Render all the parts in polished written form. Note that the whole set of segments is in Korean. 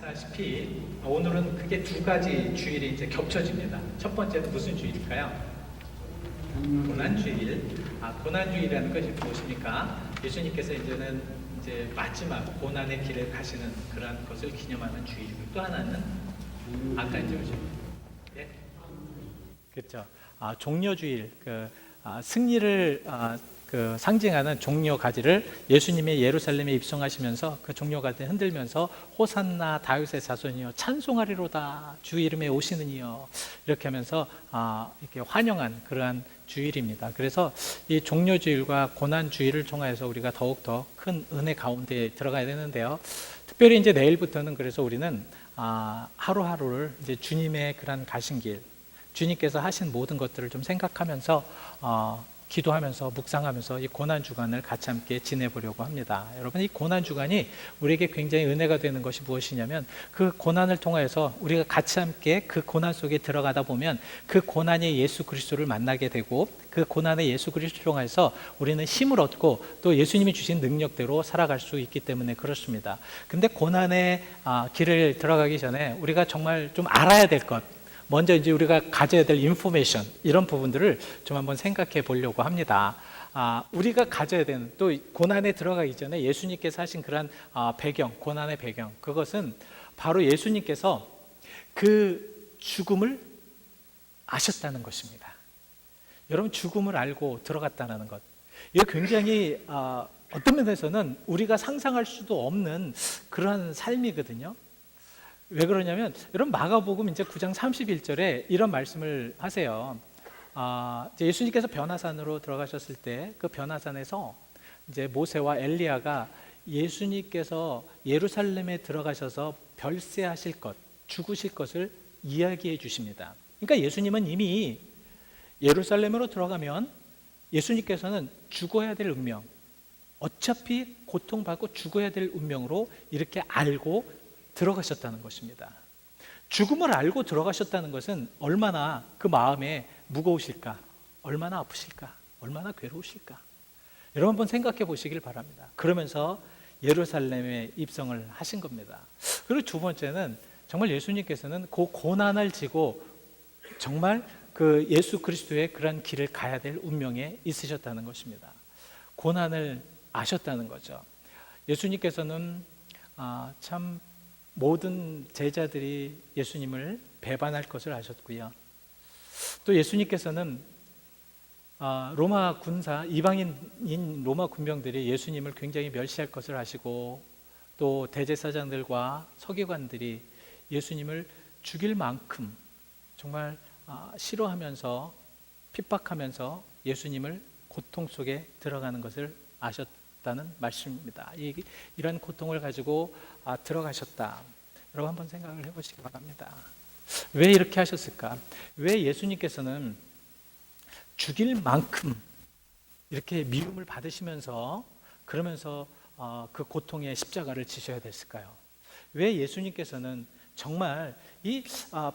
아시다시피 오늘은 크게 두 가지 주일이 이제 겹쳐집니다. 첫 번째는 무슨 주일일까요? 고난주일. 고난주일이라는 것이 무엇입니까? 예수님께서 이제 마지막 고난의 길을 가시는 그런 것을 기념하는 주일이고, 또 하나는 아까 이제 예? 그렇죠. 종려주일, 승리를 상징하는 종려 가지를 예수님의 예루살렘에 입성하시면서 그 종려 가지 흔들면서 호산나 다윗의 자손이여 찬송하리로다 주 이름에 오시는 이여 이렇게 하면서 이렇게 환영한 그러한 주일입니다. 그래서 이 종려주일과 고난주일을 통해서 우리가 더욱더 큰 은혜 가운데 들어가야 되는데요. 특별히 이제 내일부터는 그래서 우리는 하루하루를 이제 주님의 그런 가신 길, 주님께서 하신 모든 것들을 좀 생각하면서 기도하면서 묵상하면서 이 고난주간을 같이 함께 지내보려고 합니다. 여러분, 이 고난주간이 우리에게 굉장히 은혜가 되는 것이 무엇이냐면, 그 고난을 통해서 우리가 같이 함께 그 고난 속에 들어가다 보면 그 고난의 예수 그리스도를 만나게 되고, 그 고난의 예수 그리스도를 통해서 우리는 힘을 얻고 또 예수님이 주신 능력대로 살아갈 수 있기 때문에 그렇습니다. 근데 고난의 길을 들어가기 전에 우리가 정말 좀 알아야 될 것, 먼저 이제 우리가 가져야 될 인포메이션, 이런 부분들을 좀 한번 생각해 보려고 합니다. 우리가 가져야 되는, 또 고난에 들어가기 전에 예수님께서 하신 그런 배경, 고난의 배경, 그것은 바로 예수님께서 그 죽음을 아셨다는 것입니다. 여러분, 죽음을 알고 들어갔다는 것, 이거 굉장히 어떤 면에서는 우리가 상상할 수도 없는 그런 삶이거든요. 왜 그러냐면, 여러분, 마가복음 이제 9장 31절에 이런 말씀을 하세요. 이제 예수님께서 변화산으로 들어가셨을 때 그 변화산에서 이제 모세와 엘리야가 예수님께서 예루살렘에 들어가셔서 별세하실 것, 죽으실 것을 이야기해 주십니다. 그러니까 예수님은 이미 예루살렘으로 들어가면 예수님께서는 죽어야 될 운명, 어차피 고통받고 죽어야 될 운명으로 이렇게 알고 들어가셨다는 것입니다. 죽음을 알고 들어가셨다는 것은 얼마나 그 마음에 무거우실까, 얼마나 아프실까, 얼마나 괴로우실까. 여러분, 한번 생각해 보시길 바랍니다. 그러면서 예루살렘에 입성을 하신 겁니다. 그리고 두 번째는 정말 예수님께서는 그 고난을 지고 정말 그 예수 그리스도의 그런 길을 가야 될 운명에 있으셨다는 것입니다. 고난을 아셨다는 거죠. 예수님께서는 참 모든 제자들이 예수님을 배반할 것을 아셨고요. 또 예수님께서는 로마 군사, 이방인인 로마 군병들이 예수님을 굉장히 멸시할 것을 아시고, 또 대제사장들과 서기관들이 예수님을 죽일 만큼 정말 싫어하면서 핍박하면서 예수님을 고통 속에 들어가는 것을 아셨다는 말씀입니다. 이런 고통을 가지고 들어가셨다. 여러분, 한번 생각을 해보시기 바랍니다. 왜 이렇게 하셨을까? 왜 예수님께서는 죽일 만큼 이렇게 미움을 받으시면서 그러면서 그 고통의 십자가를 지셔야 됐을까요? 왜 예수님께서는 정말 이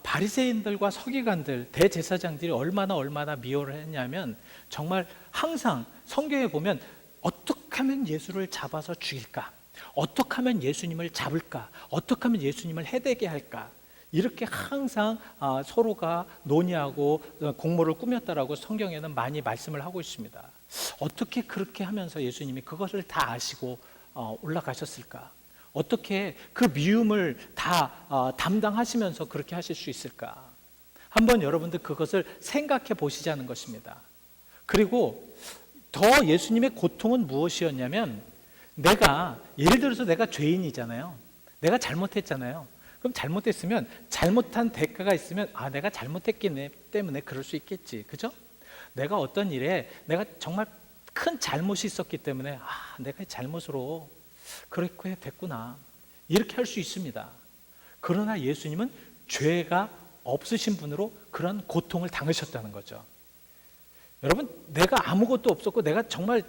바리새인들과 서기관들, 대제사장들이 얼마나 미워를 했냐면, 정말 항상 성경에 보면 어떻게 하면 예수를 잡아서 죽일까? 어떻게 하면 예수님을 잡을까? 어떻게 하면 예수님을 해대게 할까? 이렇게 항상 서로가 논의하고 공모를 꾸몄다라고 성경에는 많이 말씀을 하고 있습니다. 어떻게 그렇게 하면서 예수님이 그것을 다 아시고 올라가셨을까? 어떻게 그 미움을 다 담당하시면서 그렇게 하실 수 있을까? 한번 여러분들 그것을 생각해 보시자는 것입니다. 그리고 더 예수님의 고통은 무엇이었냐면, 예를 들어서 내가 죄인이잖아요. 내가 잘못했잖아요. 그럼 잘못했으면 잘못한 대가가 있으면 내가 잘못했기 때문에 그럴 수 있겠지, 그죠? 내가 어떤 일에 내가 정말 큰 잘못이 있었기 때문에 내가 잘못으로 그렇게 됐구나, 이렇게 할 수 있습니다. 그러나 예수님은 죄가 없으신 분으로 그런 고통을 당하셨다는 거죠. 여러분, 내가 아무것도 없었고 내가 정말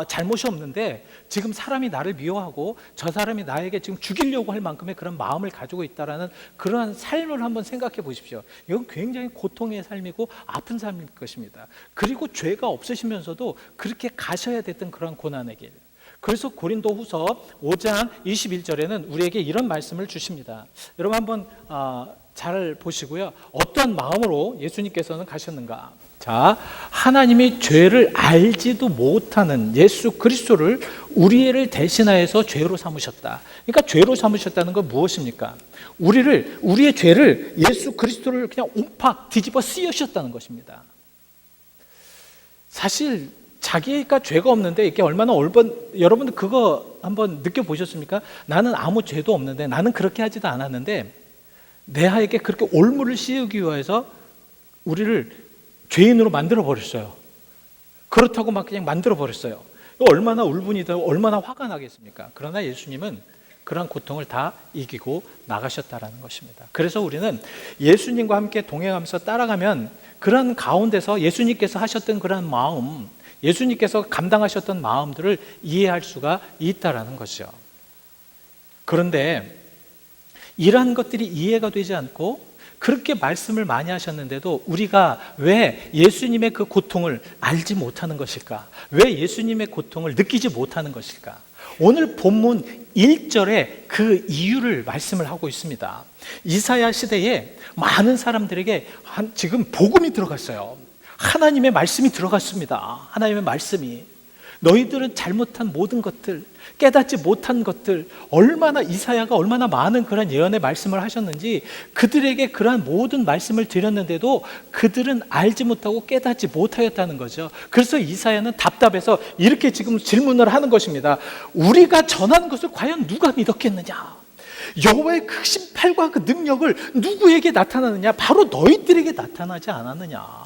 잘못이 없는데 지금 사람이 나를 미워하고 저 사람이 나에게 지금 죽이려고 할 만큼의 그런 마음을 가지고 있다라는 그러한 삶을 한번 생각해 보십시오. 이건 굉장히 고통의 삶이고 아픈 삶일 것입니다. 그리고 죄가 없으시면서도 그렇게 가셔야 됐던 그런 고난의 길, 그래서 고린도후서 5장 21절에는 우리에게 이런 말씀을 주십니다. 여러분 한번 잘 보시고요. 어떤 마음으로 예수님께서는 가셨는가? 자, 하나님이 죄를 알지도 못하는 예수 그리스도를 우리를 대신하여서 죄로 삼으셨다. 그러니까 죄로 삼으셨다는 건 무엇입니까? 우리의 죄를 예수 그리스도를 그냥 옴팍 뒤집어 씌우셨다는 것입니다. 사실 자기가 죄가 없는데 이게 얼마나 여러분들 그거 한번 느껴보셨습니까? 나는 아무 죄도 없는데, 나는 그렇게 하지도 않았는데 내하에게 그렇게 올무를 씌우기 위해서 우리를 죄인으로 만들어 버렸어요. 그렇다고 막 그냥 만들어 버렸어요. 얼마나 울분이다, 얼마나 화가 나겠습니까? 그러나 예수님은 그러한 고통을 다 이기고 나가셨다라는 것입니다. 그래서 우리는 예수님과 함께 동행하면서 따라가면 그런 가운데서 예수님께서 하셨던 그런 마음, 예수님께서 감당하셨던 마음들을 이해할 수가 있다라는 것이죠. 그런데 이러한 것들이 이해가 되지 않고 그렇게 말씀을 많이 하셨는데도 우리가 왜 예수님의 그 고통을 알지 못하는 것일까? 왜 예수님의 고통을 느끼지 못하는 것일까? 오늘 본문 1절에 그 이유를 말씀을 하고 있습니다. 이사야 시대에 많은 사람들에게 지금 복음이 들어갔어요. 하나님의 말씀이 들어갔습니다. 하나님의 말씀이. 너희들은 잘못한 모든 것들, 깨닫지 못한 것들, 얼마나 이사야가 얼마나 많은 그런 예언의 말씀을 하셨는지 그들에게 그러한 모든 말씀을 드렸는데도 그들은 알지 못하고 깨닫지 못하였다는 거죠. 그래서 이사야는 답답해서 이렇게 지금 질문을 하는 것입니다. 우리가 전하는 것을 과연 누가 믿었겠느냐? 여호와의 그 신팔과 그 능력을 누구에게 나타나느냐? 바로 너희들에게 나타나지 않았느냐?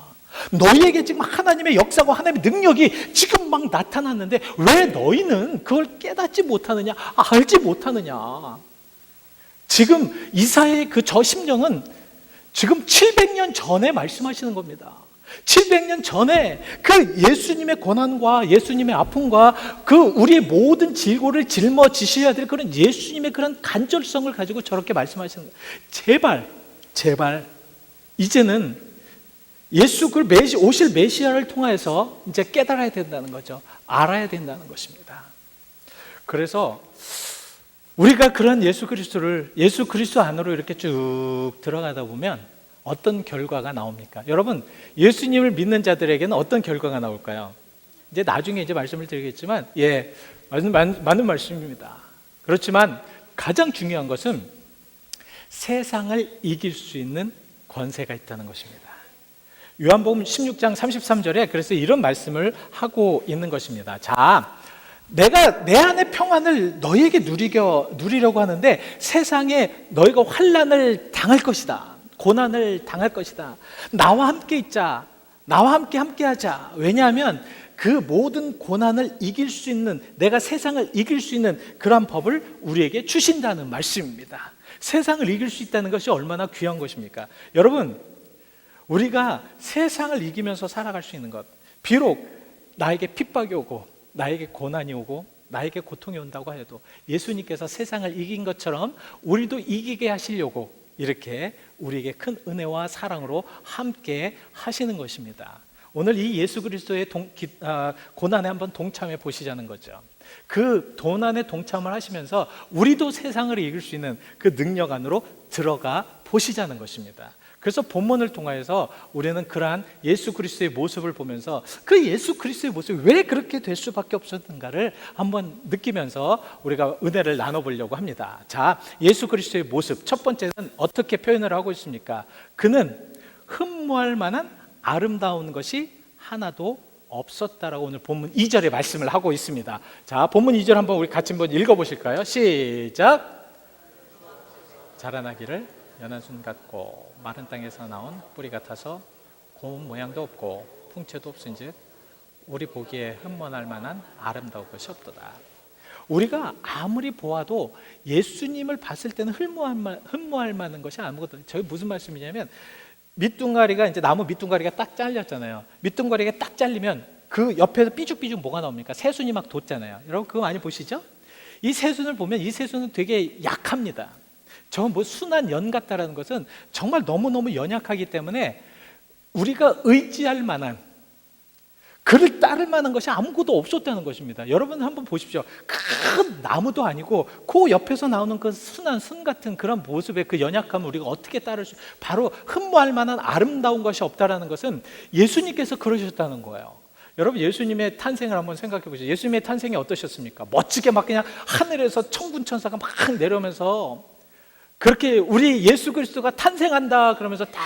너희에게 지금 하나님의 역사와 하나님의 능력이 지금 막 나타났는데 왜 너희는 그걸 깨닫지 못하느냐, 알지 못하느냐? 지금 이사야의 그 저 심령은 지금 700년 전에 말씀하시는 겁니다. 700년 전에 그 예수님의 고난과 예수님의 아픔과 그 우리의 모든 질고를 짊어지셔야 될 그런 예수님의 그런 간절성을 가지고 저렇게 말씀하시는 거예요. 제발 이제는 예수 그 오실 메시아를 통해서 이제 깨달아야 된다는 거죠. 알아야 된다는 것입니다. 그래서 우리가 그런 예수 그리스도 안으로 이렇게 쭉 들어가다 보면 어떤 결과가 나옵니까? 여러분, 예수님을 믿는 자들에게는 어떤 결과가 나올까요? 이제 나중에 이제 말씀을 드리겠지만, 맞는 말씀입니다. 그렇지만 가장 중요한 것은 세상을 이길 수 있는 권세가 있다는 것입니다. 요한복음 16장 33절에 그래서 이런 말씀을 하고 있는 것입니다. 자, 내가 내 안의 평안을 너희에게 누리려고 하는데 세상에 너희가 환난을 당할 것이다. 고난을 당할 것이다. 나와 함께 있자. 나와 함께 하자. 왜냐하면 그 모든 고난을 이길 수 있는, 내가 세상을 이길 수 있는 그런 법을 우리에게 주신다는 말씀입니다. 세상을 이길 수 있다는 것이 얼마나 귀한 것입니까? 여러분, 우리가 세상을 이기면서 살아갈 수 있는 것, 비록 나에게 핍박이 오고 나에게 고난이 오고 나에게 고통이 온다고 해도 예수님께서 세상을 이긴 것처럼 우리도 이기게 하시려고 이렇게 우리에게 큰 은혜와 사랑으로 함께 하시는 것입니다. 오늘 이 예수 그리스도의 고난에 한번 동참해 보시자는 거죠. 그 고난에 동참을 하시면서 우리도 세상을 이길 수 있는 그 능력 안으로 들어가 보시자는 것입니다. 그래서 본문을 통하여서 우리는 그러한 예수 그리스도의 모습을 보면서 그 예수 그리스도의 모습이 왜 그렇게 될 수밖에 없었는가를 한번 느끼면서 우리가 은혜를 나눠보려고 합니다. 자, 예수 그리스도의 모습 첫 번째는 어떻게 표현을 하고 있습니까? 그는 흠모할 만한 아름다운 것이 하나도 없었다라고 오늘 본문 2절에 말씀을 하고 있습니다. 자, 본문 2절 한번 우리 같이 한번 읽어보실까요? 시작! 자라나기를 연한 순 같고 마른 땅에서 나온 뿌리 같아서 고운 모양도 없고 풍채도 없은즉 우리 보기에 흠모할 만한 아름다운 것이 없도다. 우리가 아무리 보아도 예수님을 봤을 때는 흠모할 만한 것이 아무것도 없어요. 저게 무슨 말씀이냐면 밑둥가리가 이제 나무 밑둥가리가 딱 잘렸잖아요. 밑둥가리가 딱 잘리면 그 옆에서 삐죽삐죽 뭐가 나옵니까? 새순이 막 돋잖아요. 여러분 그거 많이 보시죠? 이 새순을 보면 이 새순은 되게 약합니다. 저 뭐 순한 연 같다라는 것은 정말 너무너무 연약하기 때문에 우리가 의지할 만한 그를 따를 만한 것이 아무것도 없었다는 것입니다. 여러분 한번 보십시오. 큰 나무도 아니고 그 옆에서 나오는 그 순한 순 같은 그런 모습의 그 연약함을 우리가 어떻게 따를 수, 바로 흠모할 만한 아름다운 것이 없다라는 것은 예수님께서 그러셨다는 거예요. 여러분, 예수님의 탄생을 한번 생각해 보세요. 예수님의 탄생이 어떠셨습니까? 멋지게 막 그냥 하늘에서 천군 천사가 막 내려오면서 그렇게 우리 예수 그리스도가 탄생한다 그러면서 다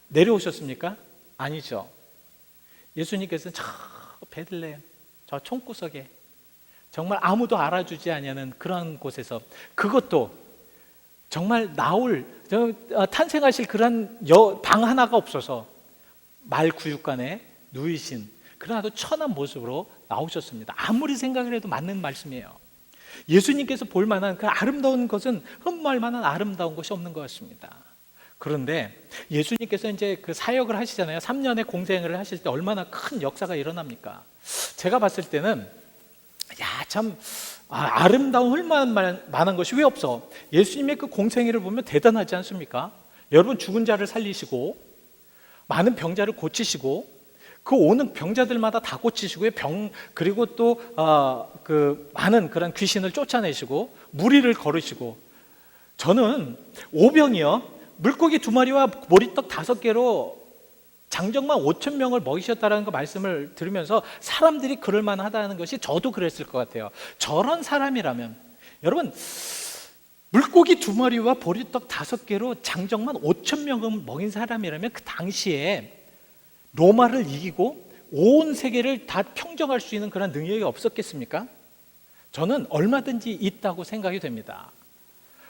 내려오셨습니까? 아니죠. 예수님께서는 저 베들레헴 저 총구석에 정말 아무도 알아주지 않는 그런 곳에서, 그것도 정말 탄생하실 그런 방 하나가 없어서 말 구육간에 누이신 그런 아주 천한 모습으로 나오셨습니다. 아무리 생각을 해도 맞는 말씀이에요. 예수님께서 볼 만한 그 아름다운 것은 흠모할 만한 아름다운 것이 없는 것 같습니다. 그런데 예수님께서 이제 그 사역을 하시잖아요. 3년의 공생을 하실 때 얼마나 큰 역사가 일어납니까? 제가 봤을 때는 참 아름다운 흠모할 만한 것이 왜 없어? 예수님의 그 공생애를 보면 대단하지 않습니까? 여러분, 죽은 자를 살리시고 많은 병자를 고치시고 그 오는 병자들마다 다 고치시고요. 그리고 또 그 많은 그런 귀신을 쫓아내시고 무리를 걸으시고, 저는 오병이요 물고기 2마리와 보리떡 5개로 장정만 5,000명을 먹이셨다는 그 말씀을 들으면서 사람들이 그럴 만하다는 것이 저도 그랬을 것 같아요. 저런 사람이라면, 여러분, 물고기 2마리와 보리떡 5개로 장정만 5,000명을 먹인 사람이라면 그 당시에 로마를 이기고 온 세계를 다 평정할 수 있는 그런 능력이 없었겠습니까? 저는 얼마든지 있다고 생각이 됩니다.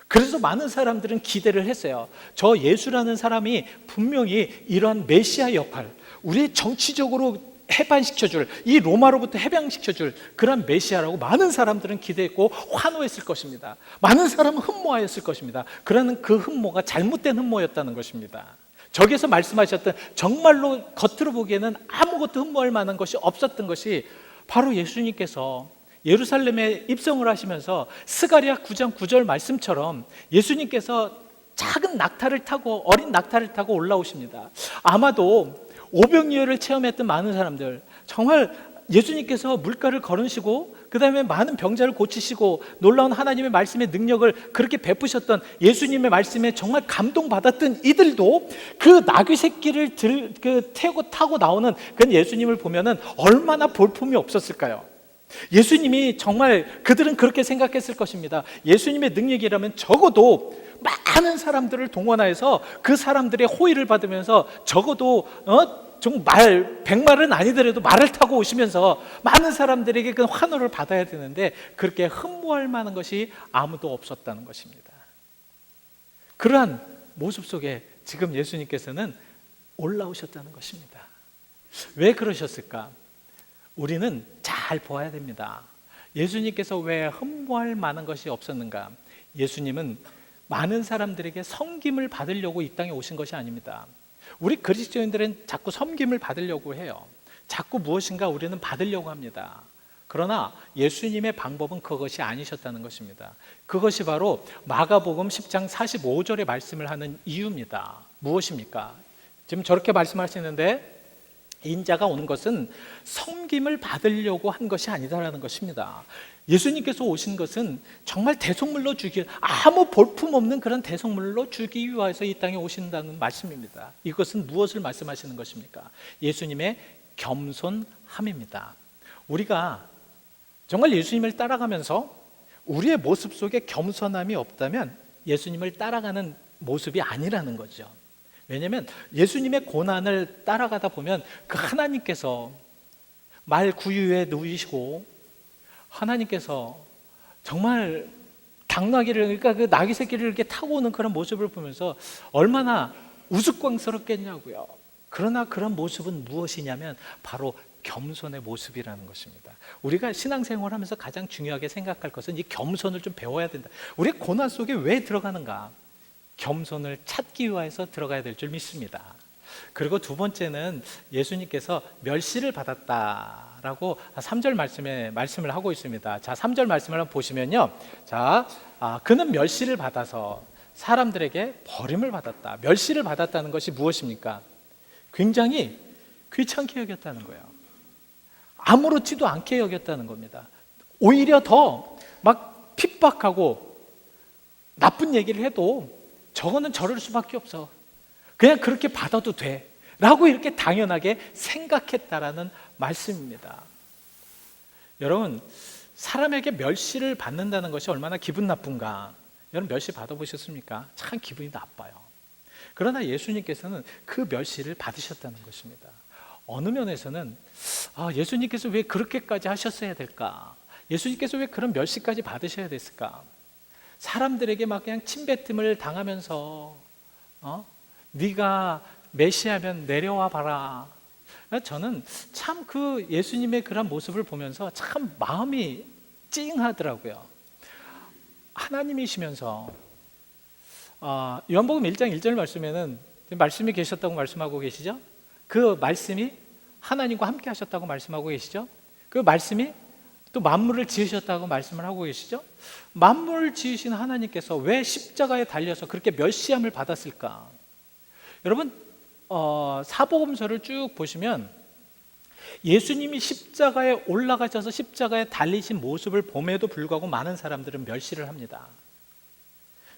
그래서 많은 사람들은 기대를 했어요. 저 예수라는 사람이 분명히 이러한 메시아 역할, 우리 정치적으로 해방시켜줄, 이 로마로부터 해방시켜줄 그런 메시아라고 많은 사람들은 기대했고 환호했을 것입니다. 많은 사람은 흠모하였을 것입니다. 그러는 그 흠모가 잘못된 흠모였다는 것입니다. 저기서 말씀하셨던 정말로 겉으로 보기에는 아무것도 흠모할 만한 것이 없었던 것이 바로 예수님께서 예루살렘에 입성을 하시면서 스가랴 9장 9절 말씀처럼 예수님께서 작은 낙타를 타고, 어린 낙타를 타고 올라오십니다. 아마도 오병이어를 체험했던 많은 사람들, 정말 예수님께서 물가를 걸으시고 그 다음에 많은 병자를 고치시고 놀라운 하나님의 말씀의 능력을 그렇게 베푸셨던 예수님의 말씀에 정말 감동받았던 이들도 그 나귀 새끼를 타고 나오는 그 예수님을 보면은 얼마나 볼품이 없었을까요? 예수님이 정말, 그들은 그렇게 생각했을 것입니다. 예수님의 능력이라면 적어도 많은 사람들을 동원해서 그 사람들의 호의를 받으면서 적어도 정말 100마리는 아니더라도 말을 타고 오시면서 많은 사람들에게 그 환호를 받아야 되는데 그렇게 흠모할 만한 것이 아무도 없었다는 것입니다. 그러한 모습 속에 지금 예수님께서는 올라오셨다는 것입니다. 왜 그러셨을까? 우리는 잘 보아야 됩니다. 예수님께서 왜 흠모할 만한 것이 없었는가? 예수님은 많은 사람들에게 섬김을 받으려고 이 땅에 오신 것이 아닙니다. 우리 그리스도인들은 자꾸 섬김을 받으려고 해요. 자꾸 무엇인가 우리는 받으려고 합니다. 그러나 예수님의 방법은 그것이 아니셨다는 것입니다. 그것이 바로 마가복음 10장 45절의 말씀을 하는 이유입니다. 무엇입니까? 지금 저렇게 말씀하시는데 인자가 온 것은 섬김을 받으려고 한 것이 아니다라는 것입니다. 예수님께서 오신 것은 정말 대속물로 주기, 아무 볼품없는 그런 대속물로 주기 위해서 이 땅에 오신다는 말씀입니다. 이것은 무엇을 말씀하시는 것입니까? 예수님의 겸손함입니다. 우리가 정말 예수님을 따라가면서 우리의 모습 속에 겸손함이 없다면 예수님을 따라가는 모습이 아니라는 거죠. 왜냐하면 예수님의 고난을 따라가다 보면 그 하나님께서 말 구유에 누이시고 하나님께서 정말 당나귀를, 그러니까 그 나귀 새끼를 이렇게 타고 오는 그런 모습을 보면서 얼마나 우스꽝스럽겠냐고요. 그러나 그런 모습은 무엇이냐면 바로 겸손의 모습이라는 것입니다. 우리가 신앙생활을 하면서 가장 중요하게 생각할 것은 이 겸손을 좀 배워야 된다. 우리 고난 속에 왜 들어가는가? 겸손을 찾기 위해서 들어가야 될 줄 믿습니다. 그리고 두 번째는 예수님께서 멸시를 받았다라고 3절 말씀에 말씀을 하고 있습니다. 자, 3절 말씀을 한번 보시면요. 자, 그는 멸시를 받아서 사람들에게 버림을 받았다. 멸시를 받았다는 것이 무엇입니까? 굉장히 귀찮게 여겼다는 거예요. 아무렇지도 않게 여겼다는 겁니다. 오히려 더 막 핍박하고 나쁜 얘기를 해도 저거는 저럴 수밖에 없어. 그냥 그렇게 받아도 돼. 라고 이렇게 당연하게 생각했다라는 말씀입니다. 여러분, 사람에게 멸시를 받는다는 것이 얼마나 기분 나쁜가. 여러분 멸시 받아보셨습니까? 참 기분이 나빠요. 그러나 예수님께서는 그 멸시를 받으셨다는 것입니다. 어느 면에서는 예수님께서 왜 그렇게까지 하셨어야 될까? 예수님께서 왜 그런 멸시까지 받으셔야 됐을까? 사람들에게 막 그냥 침뱉음을 당하면서 네가 메시아면 내려와 봐라. 저는 참 그 예수님의 그런 모습을 보면서 참 마음이 찡하더라고요. 하나님이시면서 요한복음 1장 1절 말씀에는 말씀이 계셨다고 말씀하고 계시죠? 그 말씀이 하나님과 함께 하셨다고 말씀하고 계시죠? 그 말씀이 또 만물을 지으셨다고 말씀을 하고 계시죠? 만물을 지으신 하나님께서 왜 십자가에 달려서 그렇게 멸시함을 받았을까? 여러분 사복음서를 쭉 보시면 예수님이 십자가에 올라가셔서 십자가에 달리신 모습을 봄에도 불구하고 많은 사람들은 멸시를 합니다.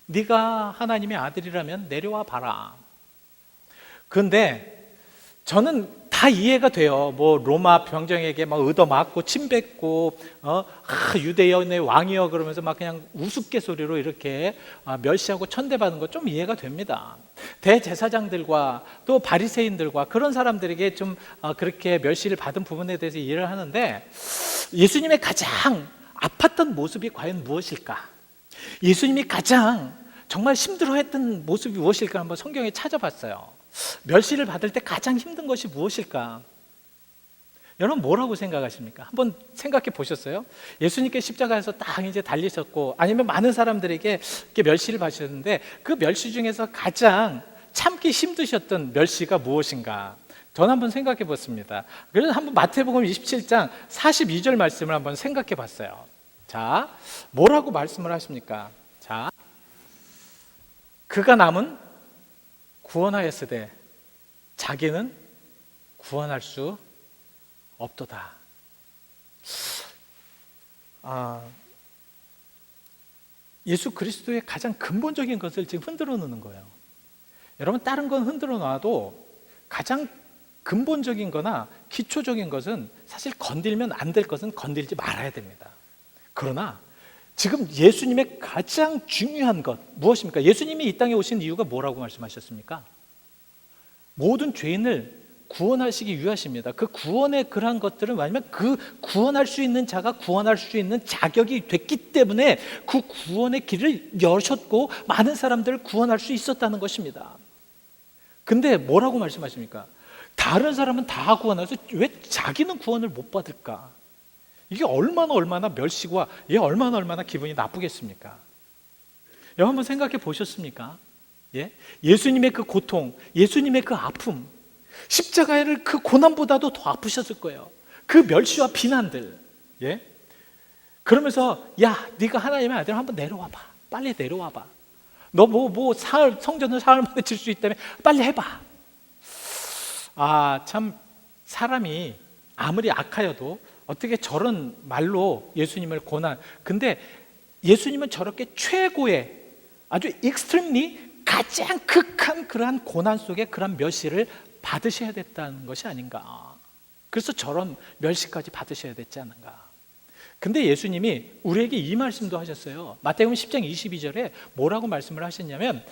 네가 하나님의 아들이라면 내려와 봐라. 그런데 저는 다 이해가 돼요. 뭐 로마 병정에게 막 얻어맞고 침뱉고 유대인의 왕이여 그러면서 막 그냥 우스갯소리로 이렇게 멸시하고 천대받는 거 좀 이해가 됩니다. 대제사장들과 또 바리새인들과 그런 사람들에게 좀 그렇게 멸시를 받은 부분에 대해서 이해를 하는데, 예수님의 가장 아팠던 모습이 과연 무엇일까? 예수님이 가장 정말 힘들어했던 모습이 무엇일까 한번 성경에 찾아봤어요. 멸시를 받을 때 가장 힘든 것이 무엇일까? 여러분 뭐라고 생각하십니까? 한번 생각해 보셨어요? 예수님께 십자가에서 딱 이제 달리셨고, 아니면 많은 사람들에게 이렇게 멸시를 받으셨는데, 그 멸시 중에서 가장 참기 힘드셨던 멸시가 무엇인가? 저는 한번 생각해 봤습니다. 그래서 한번 마태복음 27장 42절 말씀을 한번 생각해 봤어요. 자, 뭐라고 말씀을 하십니까? 자, 그가 남은 구원하였으되 자기는 구원할 수 없도다. 예수 그리스도의 가장 근본적인 것을 지금 흔들어 놓는 거예요. 여러분 다른 건 흔들어 놔도 가장 근본적인 거나 기초적인 것은 사실 건들면 안 될 것은 건들지 말아야 됩니다. 그러나 지금 예수님의 가장 중요한 것 무엇입니까? 예수님이 이 땅에 오신 이유가 뭐라고 말씀하셨습니까? 모든 죄인을 구원하시기 위하십니다. 그 구원의 그러한 것들은 뭐냐면 그 구원할 수 있는 자가 구원할 수 있는 자격이 됐기 때문에 그 구원의 길을 여셨고 많은 사람들을 구원할 수 있었다는 것입니다. 근데 뭐라고 말씀하십니까? 다른 사람은 다 구원해서 왜 자기는 구원을 못 받을까? 이게 얼마나 멸시와 이게 얼마나 기분이 나쁘겠습니까? 여러분 한번 생각해 보셨습니까? 예? 예수님의 그 고통, 예수님의 그 아픔, 십자가를 그 고난보다도 더 아프셨을 거예요. 그 멸시와 비난들. 예? 그러면서 야, 네가 하나님의 아들 한번 내려와봐. 빨리 내려와봐. 너 성전을 사흘 만에 질 수 있다면 빨리 해봐. 참 사람이 아무리 악하여도 어떻게 저런 말로 예수님을 근데 예수님은 저렇게 최고의 아주 익스트림리 가장 극한 그러한 고난 속에 그런 멸시를 받으셔야 됐다는 것이 아닌가. 그래서 저런 멸시까지 받으셔야 됐지 않은가. 근데 예수님이 우리에게 이 말씀도 하셨어요. 마태복음 10장 22절에 뭐라고 말씀을 하셨냐면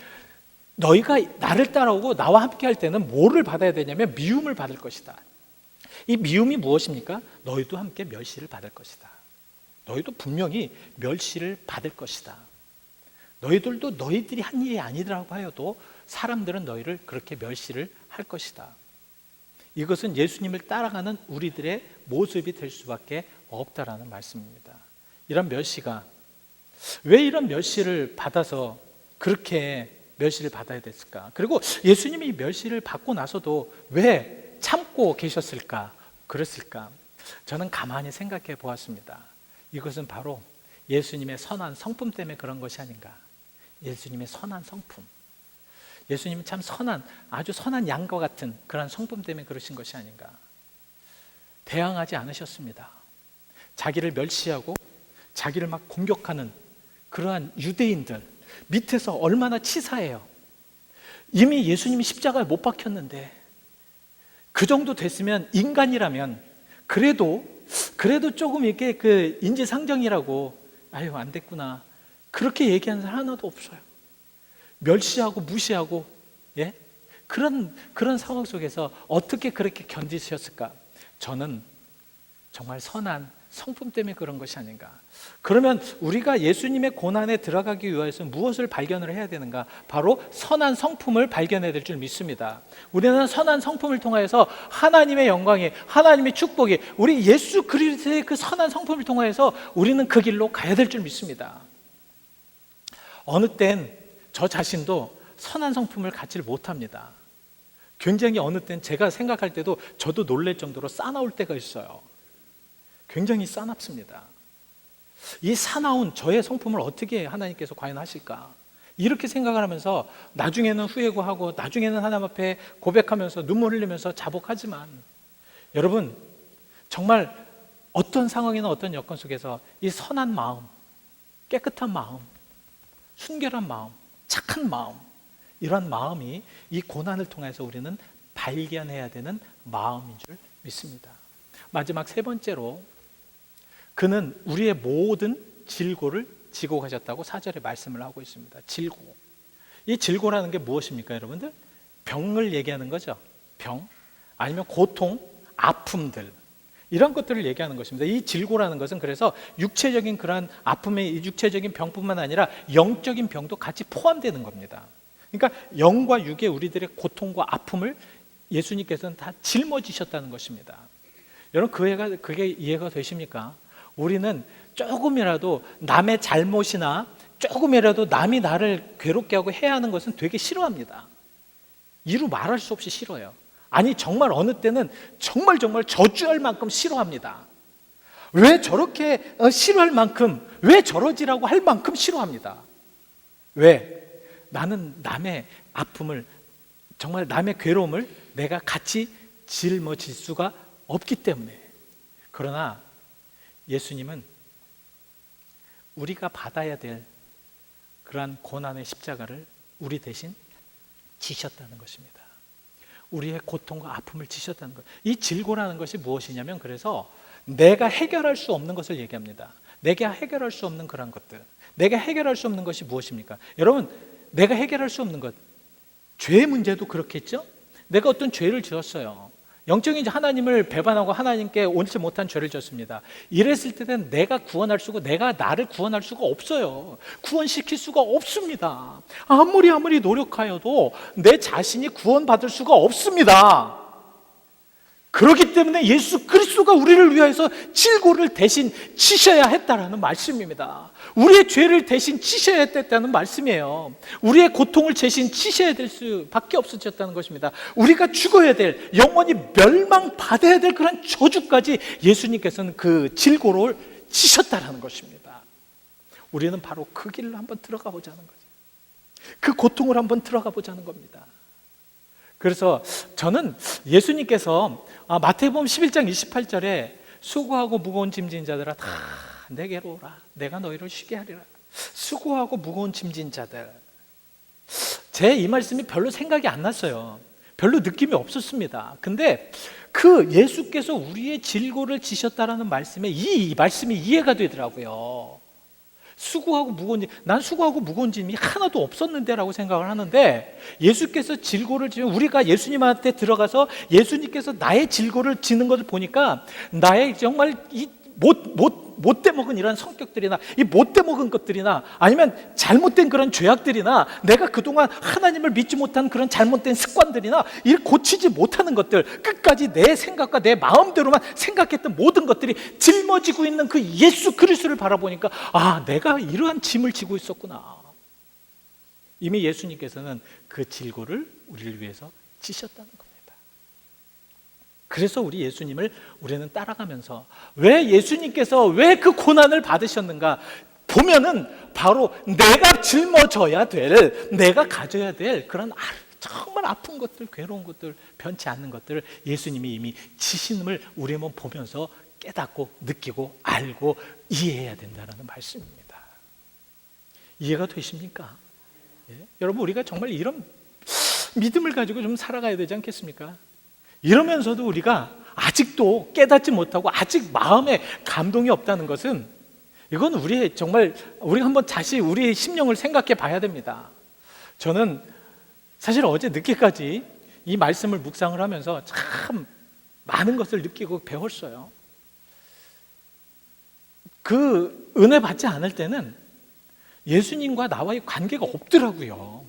너희가 나를 따라오고 나와 함께 할 때는 뭐를 받아야 되냐면 미움을 받을 것이다. 이 미움이 무엇입니까? 너희도 함께 멸시를 받을 것이다. 너희도 분명히 멸시를 받을 것이다. 너희들도 너희들이 한 일이 아니라고 하여도 사람들은 너희를 그렇게 멸시를 할 것이다. 이것은 예수님을 따라가는 우리들의 모습이 될 수밖에 없다라는 말씀입니다. 이런 멸시가 왜 이런 멸시를 받아서 그렇게 멸시를 받아야 됐을까? 그리고 예수님이 멸시를 받고 나서도 왜 참고 계셨을까? 그랬을까? 저는 가만히 생각해 보았습니다. 이것은 바로 예수님의 선한 성품 때문에 그런 것이 아닌가. 예수님의 선한 성품. 예수님은 참 아주 선한 양과 같은 그런 성품 때문에 그러신 것이 아닌가. 대항하지 않으셨습니다. 자기를 멸시하고 자기를 막 공격하는 그러한 유대인들 밑에서 얼마나 치사해요. 이미 예수님이 십자가에 못 박혔는데 그 정도 됐으면 인간이라면 그래도 조금 이렇게 그 인지상정이라고 아유 안 됐구나 그렇게 얘기하는 사람 하나도 없어요. 멸시하고 무시하고 예? 그런 상황 속에서 어떻게 그렇게 견디셨을까? 저는 정말 선한 성품 때문에 그런 것이 아닌가. 그러면 우리가 예수님의 고난에 들어가기 위해서 무엇을 발견을 해야 되는가? 바로 선한 성품을 발견해야 될 줄 믿습니다. 우리는 선한 성품을 통하여서 하나님의 영광이, 하나님의 축복이, 우리 예수 그리스도의 그 선한 성품을 통하여서 우리는 그 길로 가야 될 줄 믿습니다. 어느 땐 저 자신도 선한 성품을 갖지를 못합니다. 굉장히 어느 땐 제가 생각할 때도 저도 놀랄 정도로 싸나울 때가 있어요. 굉장히 싸납습니다. 이 사나운 저의 성품을 어떻게 하나님께서 과연 하실까? 이렇게 생각을 하면서 나중에는 후회고 하고 나중에는 하나님 앞에 고백하면서 눈물 흘리면서 자복하지만 여러분 정말 어떤 상황이나 어떤 여건 속에서 이 선한 마음, 깨끗한 마음, 순결한 마음, 착한 마음 이런 마음이 이 고난을 통해서 우리는 발견해야 되는 마음인 줄 믿습니다. 마지막 세 번째로 그는 우리의 모든 질고를 지고 가셨다고 4절에 말씀을 하고 있습니다. 질고. 이 질고라는 게 무엇입니까, 여러분들? 병을 얘기하는 거죠. 병, 아니면 고통, 아픔들 이런 것들을 얘기하는 것입니다. 이 질고라는 것은 그래서 육체적인 그러한 아픔의 육체적인 병뿐만 아니라 영적인 병도 같이 포함되는 겁니다. 그러니까 영과 육의 우리들의 고통과 아픔을 예수님께서는 다 짊어지셨다는 것입니다. 여러분 그게 이해가 되십니까? 우리는 조금이라도 남의 잘못이나 조금이라도 남이 나를 괴롭게 하고 해야 하는 것은 되게 싫어합니다. 이루 말할 수 없이 싫어요. 아니 정말 어느 때는 정말 저주할 만큼 싫어합니다. 왜 저렇게 싫어할 만큼, 왜 저러지라고 할 만큼 싫어합니다. 왜? 나는 남의 아픔을, 정말 남의 괴로움을 내가 같이 짊어질 수가 없기 때문에. 그러나 예수님은 우리가 받아야 될 그러한 고난의 십자가를 우리 대신 지셨다는 것입니다. 우리의 고통과 아픔을 지셨다는 것. 이 질고라는 것이 무엇이냐면 그래서 내가 해결할 수 없는 것을 얘기합니다. 내가 해결할 수 없는 그런 것들. 내가 해결할 수 없는 것이 무엇입니까? 여러분, 내가 해결할 수 없는 것. 죄의 문제도 그렇겠죠? 내가 어떤 죄를 지었어요. 영적인 하나님을 배반하고 하나님께 옳지 못한 죄를 졌습니다. 이랬을 때는 내가 구원할 수가, 내가 나를 구원할 수가 없어요. 구원시킬 수가 없습니다. 아무리 노력하여도 내 자신이 구원받을 수가 없습니다. 그렇기 때문에 예수 그리스도가 우리를 위하여서 질고를 대신 지셔야 했다라는 말씀입니다. 우리의 죄를 대신 지셔야 했다는 말씀이에요. 우리의 고통을 대신 지셔야 될 수밖에 없어졌다는 것입니다. 우리가 죽어야 될, 영원히 멸망받아야 될 그런 저주까지 예수님께서는 그 질고를 지셨다라는 것입니다. 우리는 바로 그 길로 한번 들어가 보자는 거죠. 그 고통을 한번 들어가 보자는 겁니다. 그래서 저는 예수님께서 마태복음 11장 28절에 수고하고 무거운 짐진 자들아 다 내게로 오라. 내가 너희를 쉬게 하리라. 수고하고 무거운 짐진 자들. 제 이 말씀이 별로 생각이 안 났어요. 별로 느낌이 없었습니다. 근데 그 예수께서 우리의 질고를 지셨다라는 말씀에 이 말씀이 이해가 되더라고요. 수고하고 무거운 짐, 난 수고하고 무거운 짐이 하나도 없었는데 라고 생각을 하는데 때문에 질고를 지면 우리가 예수님한테 들어가서 예수님께서 나의 질고를 지는 것을 보니까 나의 정말 이 못돼 먹은 이런 성격들이나 이 못돼 먹은 것들이나 아니면 잘못된 그런 죄악들이나 내가 그동안 하나님을 믿지 못한 그런 잘못된 습관들이나 이 고치지 못하는 것들, 끝까지 내 생각과 내 마음대로만 생각했던 모든 것들이 짊어지고 있는 그 예수 그리스도를 바라보니까 내가 이러한 짐을 지고 있었구나. 이미 예수님께서는 그 질고를 우리를 위해서 지셨다는 겁니다. 그래서 우리 예수님을 우리는 따라가면서 왜 예수님께서 왜 그 고난을 받으셨는가 보면은 바로 내가 짊어져야 될, 내가 가져야 될 그런 정말 아픈 것들, 괴로운 것들, 변치 않는 것들을 예수님이 이미 지심을 우리 몸 보면서 깨닫고 느끼고 알고 이해해야 된다는 말씀입니다. 이해가 되십니까? 예? 여러분, 우리가 정말 이런 믿음을 가지고 좀 살아가야 되지 않겠습니까? 이러면서도 우리가 아직도 깨닫지 못하고 아직 마음에 감동이 없다는 것은, 이건 우리의 정말 우리가 한번 다시 우리의 심령을 생각해 봐야 됩니다. 저는 사실 어제 늦게까지 이 말씀을 묵상을 하면서 참 많은 것을 느끼고 배웠어요. 그 은혜 받지 않을 때는 예수님과 나와의 관계가 없더라고요.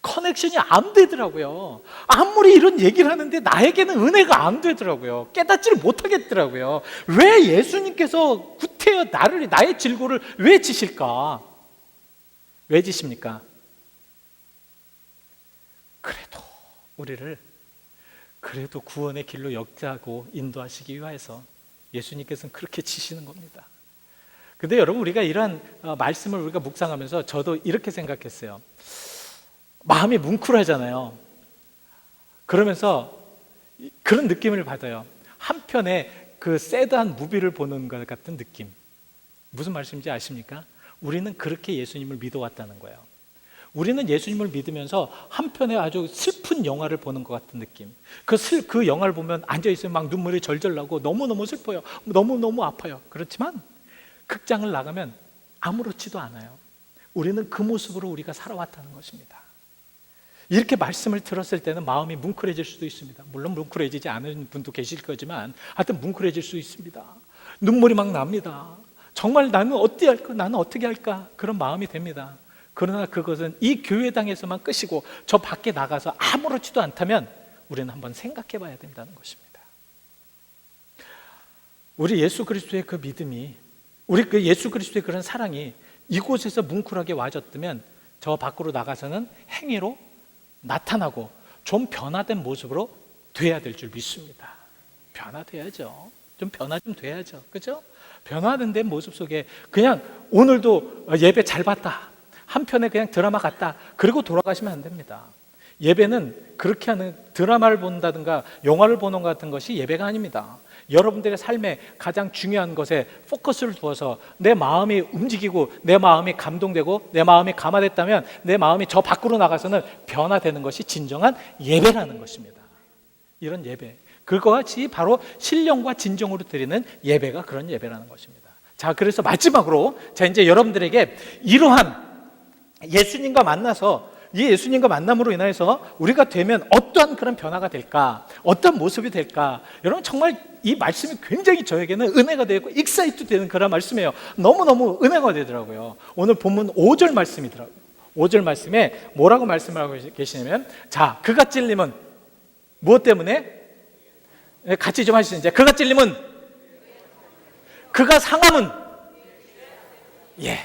커넥션이 안 되더라고요. 아무리 이런 얘기를 하는데 나에게는 은혜가 안 되더라고요. 깨닫지를 못하겠더라고요. 왜 예수님께서 구태여 나의 질고를 왜 지실까? 왜 지십니까? 그래도 우리를 그래도 구원의 길로 역사하고 인도하시기 위해서 예수님께서는 그렇게 지시는 겁니다. 근데 여러분, 우리가 이러한 말씀을 우리가 묵상하면서 저도 이렇게 생각했어요. 마음이 뭉클하잖아요. 그러면서 그런 느낌을 받아요. 한편에 그 새드한 무비를 보는 것 같은 느낌. 무슨 말씀인지 아십니까? 우리는 그렇게 예수님을 믿어왔다는 거예요. 우리는 예수님을 믿으면서 한편에 아주 슬픈 영화를 보는 것 같은 느낌. 그 영화를 보면 앉아있으면 막 눈물이 절절 나고 너무너무 슬퍼요. 너무너무 아파요. 그렇지만 극장을 나가면 아무렇지도 않아요. 우리는 그 모습으로 우리가 살아왔다는 것입니다. 이렇게 말씀을 들었을 때는 마음이 뭉클해질 수도 있습니다. 물론 뭉클해지지 않은 분도 계실 거지만 하여튼 뭉클해질 수 있습니다. 눈물이 막 납니다. 정말 나는 어떻게 할까? 나는 어떻게 할까? 그런 마음이 됩니다. 그러나 그것은 이 교회당에서만 끝이고 저 밖에 나가서 아무렇지도 않다면 우리는 한번 생각해 봐야 된다는 것입니다. 우리 예수 그리스도의 그 믿음이, 우리 그 예수 그리스도의 그런 사랑이 이곳에서 뭉클하게 와졌다면 저 밖으로 나가서는 행위로 나타나고 좀 변화된 모습으로 돼야 될 줄 믿습니다. 변화돼야죠. 좀 변화 좀 돼야죠. 그죠? 변화된 모습 속에 그냥 오늘도 예배 잘 봤다, 한편에 그냥 드라마 같다, 그리고 돌아가시면 안 됩니다. 예배는 그렇게 하는, 드라마를 본다든가 영화를 보는 것 같은 것이 예배가 아닙니다. 여러분들의 삶에 가장 중요한 것에 포커스를 두어서 내 마음이 움직이고 내 마음이 감동되고 내 마음이 감화됐다면 내 마음이 저 밖으로 나가서는 변화되는 것이 진정한 예배라는 것입니다. 이런 예배, 그것이 바로 신령과 진정으로 드리는 예배가 그런 예배라는 것입니다. 자, 그래서 마지막으로 자, 이제 여러분들에게 이러한 예수님과 만나서 이 예수님과 만남으로 인해서 우리가 되면 어떠한 그런 변화가 될까, 어떤 모습이 될까. 여러분, 정말 이 말씀이 굉장히 저에게는 은혜가 되고 익사이트 되는 그런 말씀이에요. 너무너무 은혜가 되더라고요. 오늘 본문 5절 말씀이더라고요. 5절 말씀에 뭐라고 말씀을 하고 계시냐면, 자, 그가 찔림은 무엇 때문에? 같이 좀 하시죠. 이제 그가 찔림은, 그가 상함은, 예,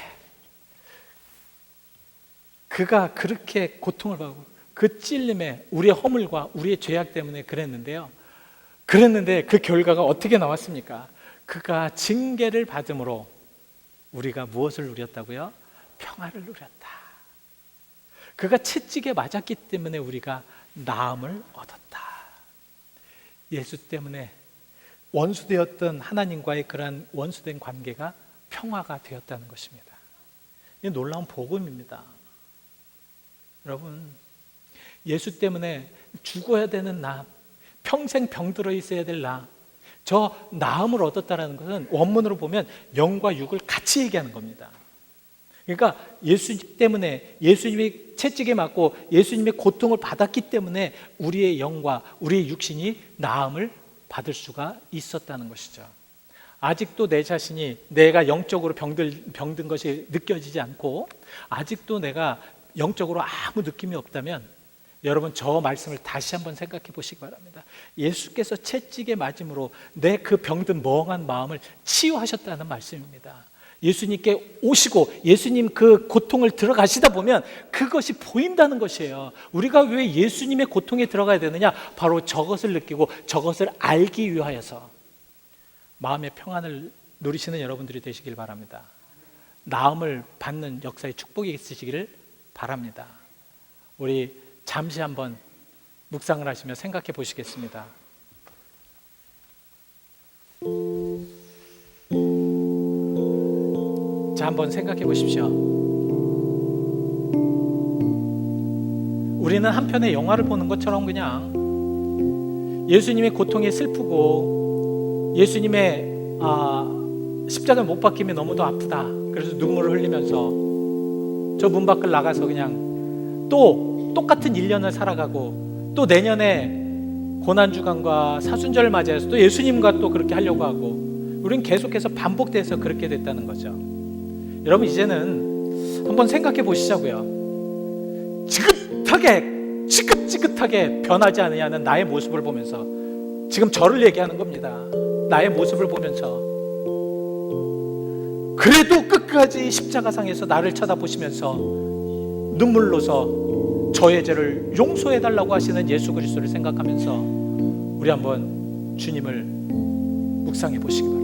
그가 그렇게 고통을 받고 그 찔림에 우리의 허물과 우리의 죄악 때문에 그랬는데 그 결과가 어떻게 나왔습니까? 그가 징계를 받음으로 우리가 무엇을 누렸다고요? 평화를 누렸다. 그가 채찍에 맞았기 때문에 우리가 나음을 얻었다. 예수 때문에 원수되었던 하나님과의 그러한 원수된 관계가 평화가 되었다는 것입니다. 이 놀라운 복음입니다. 여러분, 예수 때문에 죽어야 되는 나, 평생 병들어 있어야 될 나, 저 나음을 얻었다는 것은 원문으로 보면 영과 육을 같이 얘기하는 겁니다. 그러니까 예수 때문에, 예수님이 채찍에 맞고 예수님의 고통을 받았기 때문에 우리의 영과 우리의 육신이 나음을 받을 수가 있었다는 것이죠. 아직도 내 자신이 내가 영적으로 병든 것이 느껴지지 않고 아직도 내가 영적으로 아무 느낌이 없다면 여러분, 저 말씀을 다시 한번 생각해 보시기 바랍니다. 예수께서 채찍에 맞음으로 내 그 병든 멍한 마음을 치유하셨다는 말씀입니다. 예수님께 오시고 예수님 그 고통을 들어가시다 보면 그것이 보인다는 것이에요. 우리가 왜 예수님의 고통에 들어가야 되느냐? 바로 저것을 느끼고 저것을 알기 위하여서 마음의 평안을 누리시는 여러분들이 되시길 바랍니다. 나음을 받는 역사의 축복이 있으시기를 바랍니다. 우리 잠시 한번 묵상을 하시며 생각해 보시겠습니다. 자, 한번 생각해 보십시오. 우리는 한편의 영화를 보는 것처럼 그냥 예수님의 고통이 슬프고 예수님의 십자가에 못 박힘이 너무도 아프다. 그래서 눈물을 흘리면서 저 문 밖을 나가서 그냥 또 똑같은 1년을 살아가고 또 내년에 고난주간과 사순절을 맞이해서 또 예수님과 또 그렇게 하려고 하고 우리는 계속해서 반복돼서 그렇게 됐다는 거죠. 여러분, 이제는 한번 생각해 보시자고요. 지긋지긋하게 변하지 않느냐는 나의 모습을 보면서 지금 저를 얘기하는 겁니다. 나의 모습을 보면서 그래도 끝까지 십자가상에서 나를 쳐다보시면서 눈물로서 저의 죄를 용서해달라고 하시는 예수 그리스도를 생각하면서 우리 한번 주님을 묵상해 보시기 바랍니다.